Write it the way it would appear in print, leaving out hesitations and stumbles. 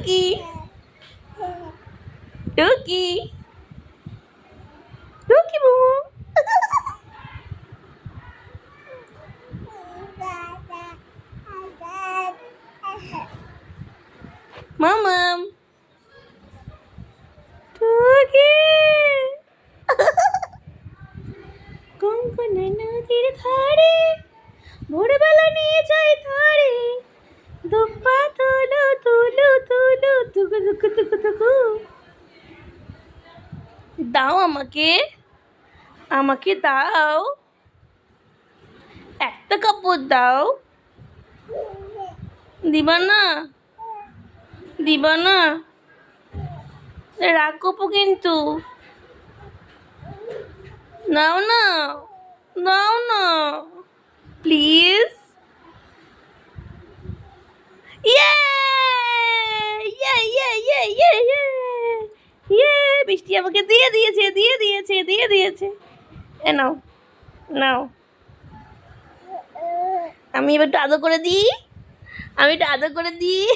টুকি টুকি টুকি বুবু মামাম টুকি কঙ্কনা নদীর ধারে ভোরবেলা নিয়ে যাই ধরে দুপা তুলু তুলু তুলু তুকু তুকু তুকু তুকু দাও আমাকে আমাকে দাও একটা কাপড় দাও দিবা না দিবা না রাগ করবো কিন্তু নাও না নাও না প্লিজ ইয়ে ইয়ে ইয়ে ইয়ে ইয়ে ইয়ে ইয়ে বৃষ্টি আমাকে দিয়ে দিয়েছে দিয়ে দিয়েছে দিয়ে দিয়েছে এ নাও নাও আমি এবার একটু আদর করে দিই আমি একটু আদর করে দিই